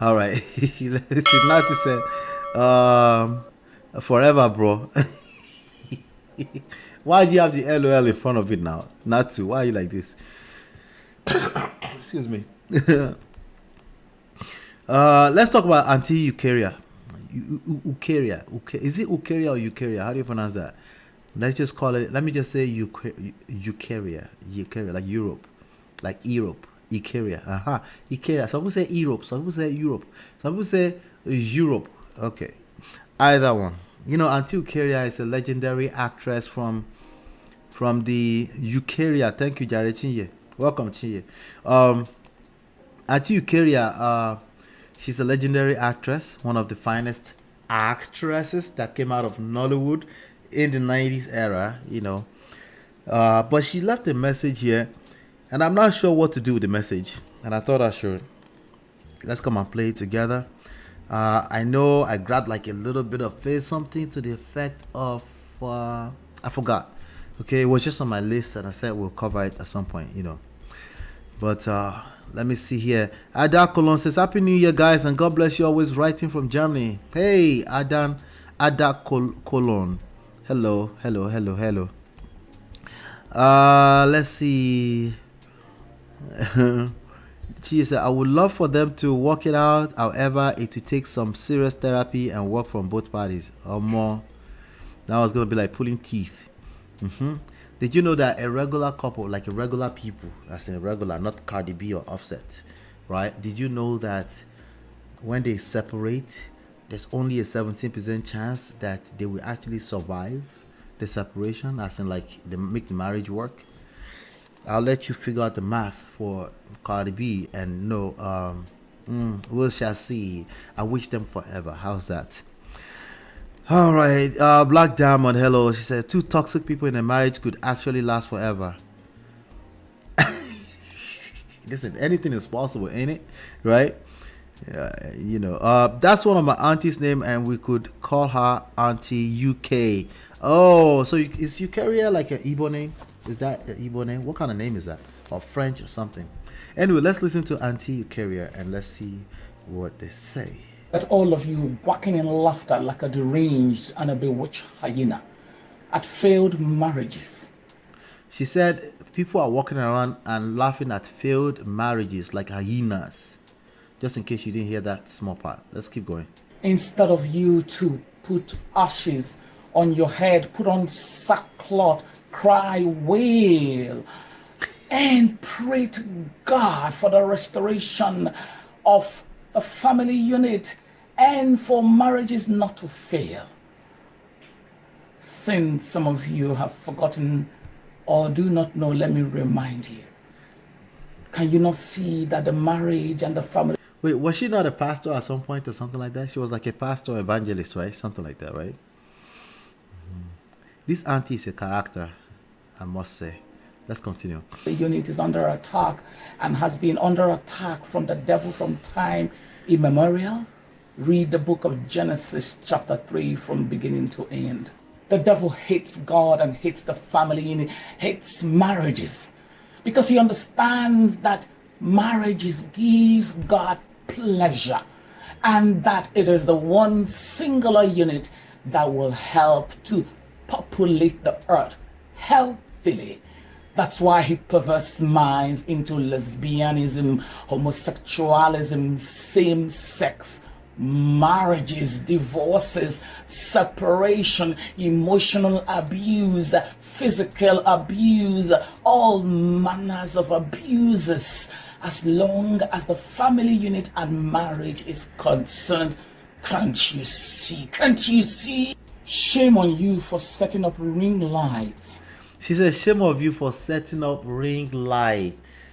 All right. It's not to say, forever, bro. Why do you have the LOL in front of it now? Not to. Why are you like this? Excuse me. Let's talk about anti-Eucharia. Eucharia. Is it Eucharia or Eucharia? How do you pronounce that? Let's just call it. Let me just say Eucharia. Eucharia, like Europe, like Europe. Eucharia. Aha. Eucharia. Some people say Europe. Some people say Europe. Some people say Europe. Okay. Either one. You know, Eucharia is a legendary actress from the Eucharia. Thank you, Jared Chinye. Welcome, Chinye. Eucharia, she's a legendary actress, one of the finest actresses that came out of Nollywood in the 90s era, you know. But she left a message here, and I'm not sure what to do with the message. And I thought I should. Let's come and play it together. I know I grabbed like a little bit of it, something to the effect of, I forgot. Okay, it was just on my list, and I said we'll cover it at some point, you know. But let me see here. Ada Colon says, Happy New Year, guys, and God bless you, always writing from Germany. Hey, Ada Colon. Hello. Let's see. She said, I would love for them to work it out. However, it will take some serious therapy and work from both parties or more. That was going to be like pulling teeth. Did you know that a regular couple, like a regular people, as in regular, not Cardi B or Offset, right? Did you know that when they separate, there's only a 17% chance that they will actually survive the separation, as in like they make the marriage work? I'll let you figure out the math for Cardi B and no, we shall see. I wish them forever. How's that? All right, Black Diamond, hello. She said, 2 toxic people in a marriage could actually last forever. Listen, anything is possible, ain't it? Right? You know, that's one of my auntie's name, and we could call her Auntie UK. Oh, so is Eucharia like an Igbo name? Is that an Igbo name? What kind of name is that? Or French or something? Anyway, let's listen to Auntie Eucharia and let's see what they say. At all of you quacking in laughter like a deranged and a bewitched hyena at failed marriages. She said people are walking around and laughing at failed marriages like hyenas. Just in case you didn't hear that small part. Let's keep going. Instead of you to put ashes on your head, put on sackcloth, cry, wail, and pray to God for the restoration of a family unit and for marriages not to fail. Since some of you have forgotten or do not know, let me remind you. Can you not see that the marriage and the family... Wait, was she not a pastor at some point or something like that? She was like a pastor evangelist, right? Something like that, right? This auntie is a character, I must say. Let's continue. The unit is under attack and has been under attack from the devil from time immemorial. Read the book of Genesis chapter 3 from beginning to end. The devil hates God and hates the family and hates marriages because he understands that marriages gives God pleasure and that it is the one singular unit that will help to populate the earth healthily. That's why he perverts minds into lesbianism, homosexualism, same-sex marriages, divorces, separation, emotional abuse, physical abuse, all manners of abuses, as long as the family unit and marriage is concerned. Can't you see? Can't you see? Shame on you for setting up ring lights. She says, shame of you for setting up ring lights.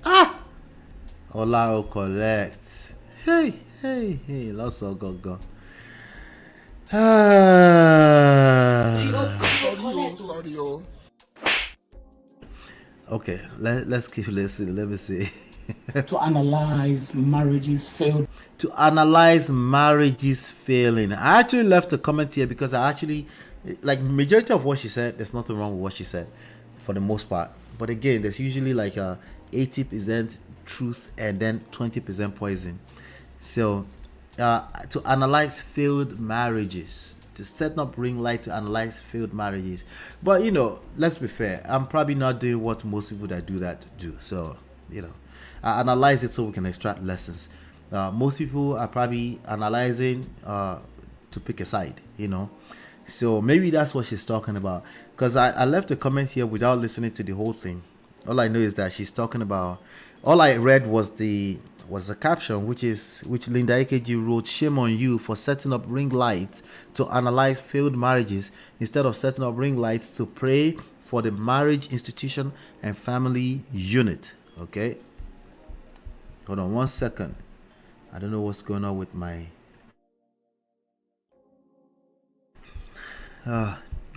Ah! Ola collect. Hey, lots of go. Okay, let's keep listening. Let me see. To analyze marriages failed. To analyze marriages failing. I actually left a comment here because I actually, like, majority of what she said, there's nothing wrong with what she said for the most part. But again, there's usually like a 80% truth and then 20% poison. So, to analyze failed marriages, to set up ring light to analyze failed marriages. But let's be fair. I'm probably not doing what most people that do that do. So, I analyze it so we can extract lessons. Most people are probably analyzing to pick a side. So maybe that's what she's talking about. Because I left a comment here without listening to the whole thing. All I know is that she's talking about. All I read was the caption, which Linda AKG wrote: "Shame on you for setting up ring lights to analyze failed marriages instead of setting up ring lights to pray for the marriage institution and family unit." Okay. Hold on 1 second. I don't know what's going on with my.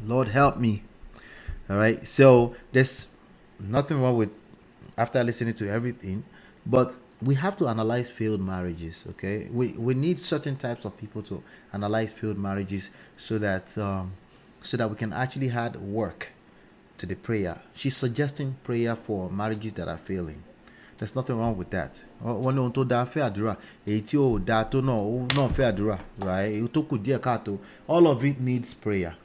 Lord help me. All right. So there's nothing wrong with after listening to everything, but we have to analyze failed marriages. Okay. We need certain types of people to analyze failed marriages so that we can actually add work to the prayer. She's suggesting prayer for marriages that are failing. There's nothing wrong with that. Right? All of it needs prayer.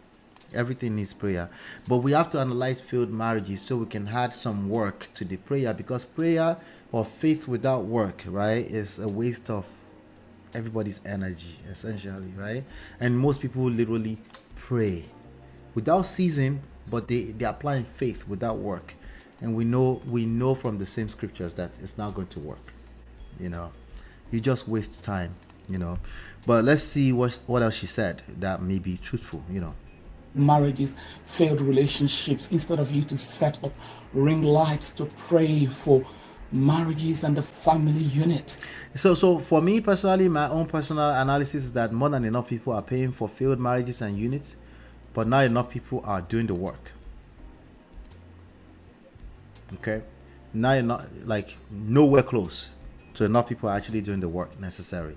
Everything needs prayer. But we have to analyze failed marriages so we can add some work to the prayer, because prayer or faith without work, right, is a waste of everybody's energy, essentially, right? And most people literally pray without ceasing, but they're applying faith without work. And we know from the same scriptures that it's not going to work. You just waste time. But let's see what else she said that may be truthful. Marriages, failed relationships, instead of you to set up ring lights to pray for marriages and the family unit. So for me personally, my own personal analysis is that more than enough people are paying for failed marriages and units, but not enough people are doing the work. Okay, now you're not nowhere close to enough people actually doing the work necessary,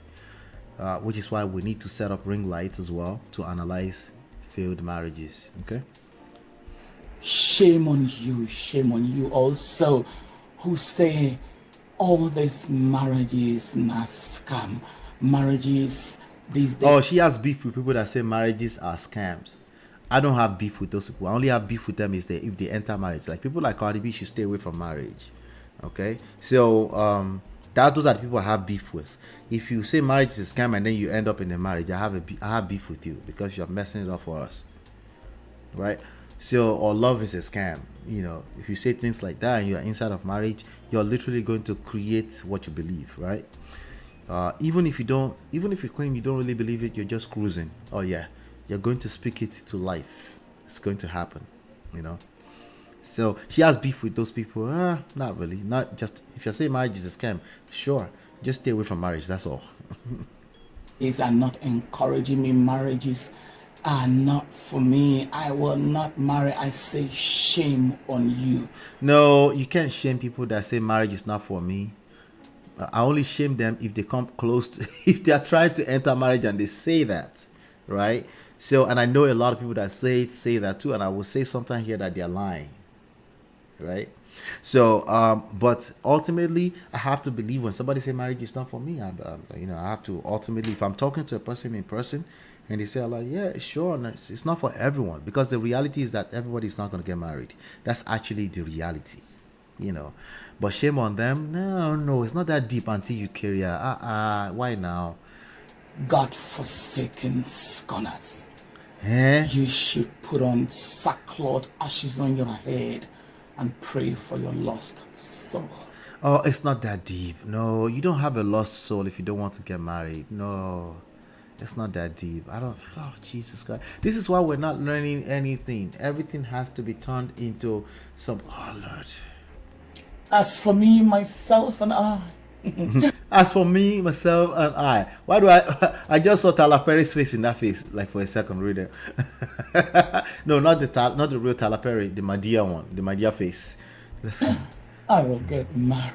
which is why we need to set up ring lights as well to analyze failed marriages. Okay. Shame on you also, who say all these marriages na scam. Marriages these days. Oh, she has beef with people that say marriages are scams. I don't have beef with those people. I only have beef with them if they enter marriage. Like people like Cardi B should stay away from marriage. Okay, so those are the people I have beef with. If you say marriage is a scam and then you end up in a marriage, I have beef with you because you're messing it up for us, right? So, or love is a scam. If you say things like that and you're inside of marriage, you're literally going to create what you believe, right? Even if you claim you don't really believe it, you're just cruising. Oh yeah. You're going to speak it to life. It's going to happen, So she has beef with those people. Not really. Not just if you're saying marriage is a scam. Sure, just stay away from marriage. That's all. These are not encouraging me. Marriages are not for me. I will not marry. I say shame on you. No, you can't shame people that say marriage is not for me. I only shame them if they come close to, if they are trying to enter marriage and they say that, right? So, and I know a lot of people that say that too, and I will say sometimes here that they're lying, right? So, but ultimately, I have to believe when somebody say marriage is not for me. I have to ultimately, if I'm talking to a person in person, and they say like, yeah, sure, it's not for everyone, because the reality is that everybody's not going to get married. That's actually the reality, But shame on them? No, it's not that deep until Eucharia. Why now? God-forsaken scorners. You should put on sackcloth, ashes on your head, and pray for your lost soul. Oh, it's not that deep. No, you don't have a lost soul if you don't want to get married. No, it's not that deep. Oh, Jesus Christ. This is why we're not learning anything. Everything has to be turned into some, oh Lord. As for me, myself, and I. As for me, myself, and I. Why do I just saw Tyler Perry's face in that face, like for a second, reader. No, not the real Tyler Perry, the Madea one, the Madea face. I will get married.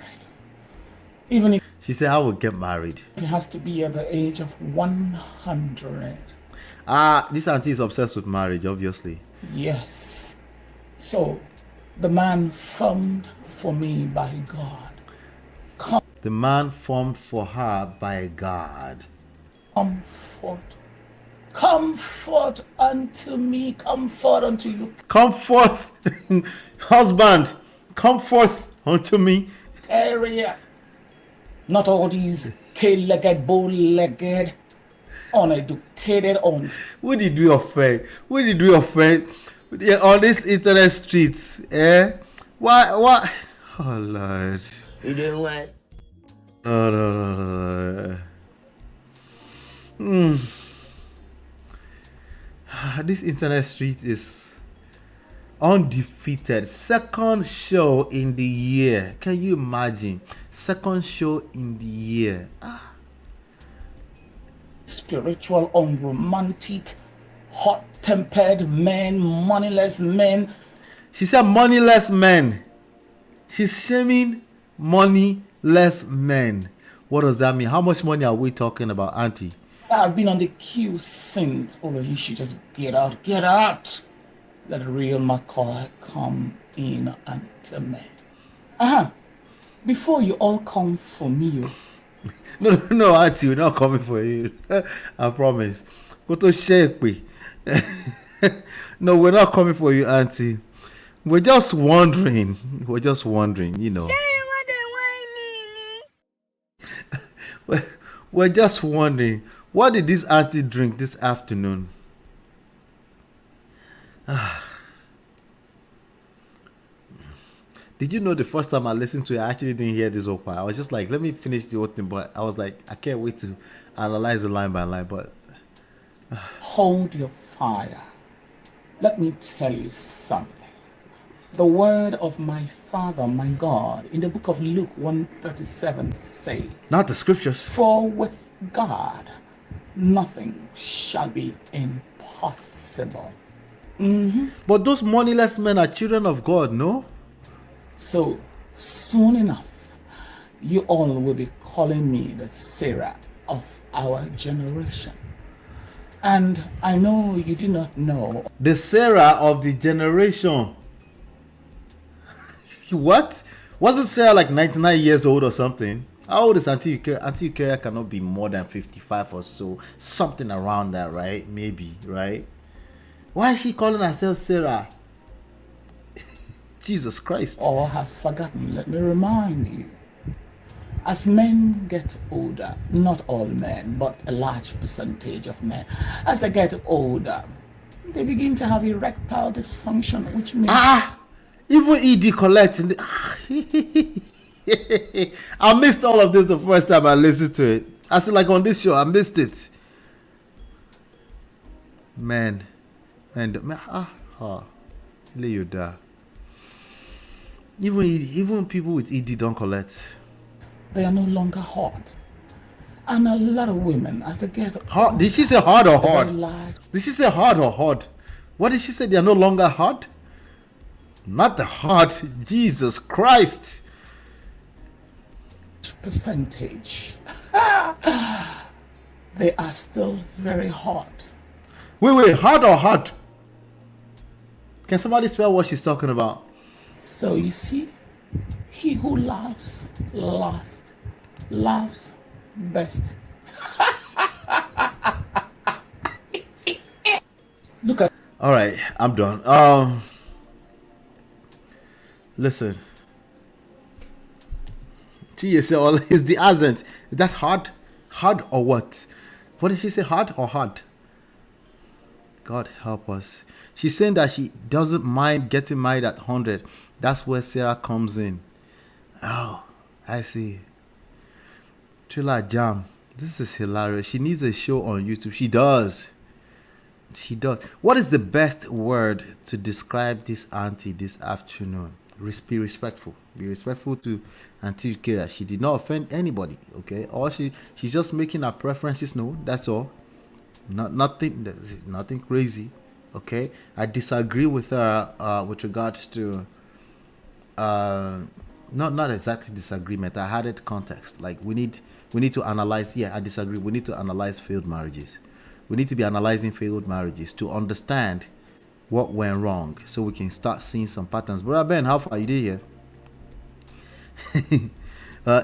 Even if she said, I will get married. It has to be at the age of 100. This auntie is obsessed with marriage, obviously. Yes. So, the man formed for me by God The man formed for her by God. Comfort. Comfort unto me. Comfort unto you. Come forth, husband. Come forth unto me. Area. Not all these K-legged, bow-legged, uneducated, Who did we offend? Who did we offend? Yeah, on these internet streets, eh? Why? Oh Lord. You doing what? No. This internet street is undefeated. Second show in the year. Can you imagine? Second show in the year. spiritual, unromantic, hot-tempered men, moneyless men. She said moneyless men. She's shaming moneyless men. What does that mean? How much money are we talking about, Auntie? I've been on the queue since. All of you should just get out. Get out. Let the real McCoy come in unto me. Before you all come for me. No, Auntie, we're not coming for you. I promise. Go to shake me. No, we're not coming for you, Auntie. We're just wondering. We're just wondering, you know. We're just wondering, what did this auntie drink this afternoon? Did you know the first time I listened to it, I actually didn't hear this whole part. I was just like, let me finish the whole thing, but I was like, I can't wait to analyze it line by line. But hold your fire. Let me tell you something. The word of my Father, my God, in the book of Luke 1:37 says, not the scriptures. For with God, nothing shall be impossible. But those moneyless men are children of God, no? So soon enough, you all will be calling me the Sarah of our generation. And I know you do not know. The Sarah of the generation. What? Wasn't Sarah like 99 years old or something? How old is Auntie Eucharia? Auntie Eucharia cannot be more than 55 or so. Something around that, right? Maybe, right? Why is she calling herself Sarah? Jesus Christ. Or have forgotten, let me remind you. As men get older, not all men, but a large percentage of men, as they get older, they begin to have erectile dysfunction, which means... Even ED collects. I missed all of this the first time I listened to it. I said, like on this show, I missed it. Man. You die. Even people with ED don't collect. They are no longer hot. And a lot of women, as they get hot. Did she say hard or hard? large. Did she say hard or hard? What did she say? They are no longer hard? Not the heart. Jesus Christ. Percentage. They are still very hot. Wait, hard or hot? Can somebody spell what she's talking about? So you see, he who laughs last, laughs best. Look at. All right, I'm done. Listen. She said, "All is the accent. That's hard. Hard or what? What did she say? Hard or hard? God help us. She's saying that she doesn't mind getting married at 100. That's where Sarah comes in. Oh, I see. Trilla Jam. This is hilarious. She needs a show on YouTube. She does. She does. What is the best word to describe this auntie this afternoon? Be respectful. Be respectful to Auntie Eucharia. She did not offend anybody, okay? Or she's just making her preferences known. That's all. Nothing crazy, okay? I disagree with her with regards to not exactly disagreement. I had it context. Like we need to analyze. Yeah, I disagree. We need to analyze failed marriages. We need to be analyzing failed marriages to understand what went wrong, so we can start seeing some patterns. Brother Ben, how far are you here?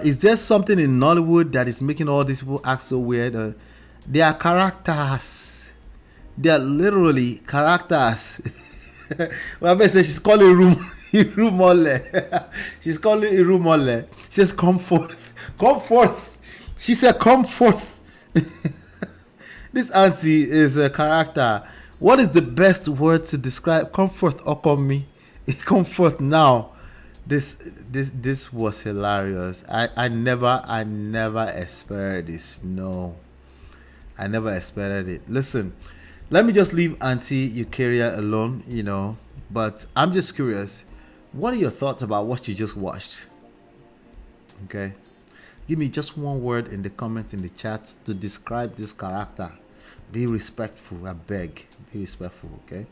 Is there something in Nollywood that is making all these people act so weird? They are characters. They are literally characters. Well, I say she's calling Irumole. She's calling Irumole. She says, come forth. Come forth. She said, come forth. This auntie is a character. What is the best word to describe comfort or come me? Comfort now. This was hilarious. I never expected this. No. I never expected it. Listen, let me just leave Auntie Eucharia alone, but I'm just curious. What are your thoughts about what you just watched? Okay. Give me just one word in the comments in the chat to describe this character. Be respectful, I beg. Be respectful, okay?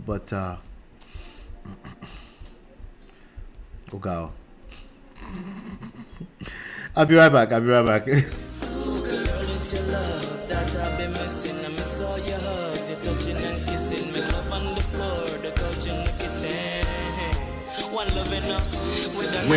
But oh God. I'll be right back. Girl, it's your love that I've been missing. I miss all your hugs, your touching and kissing. Make love on the floor, the couch in the kitchen. One loving up with a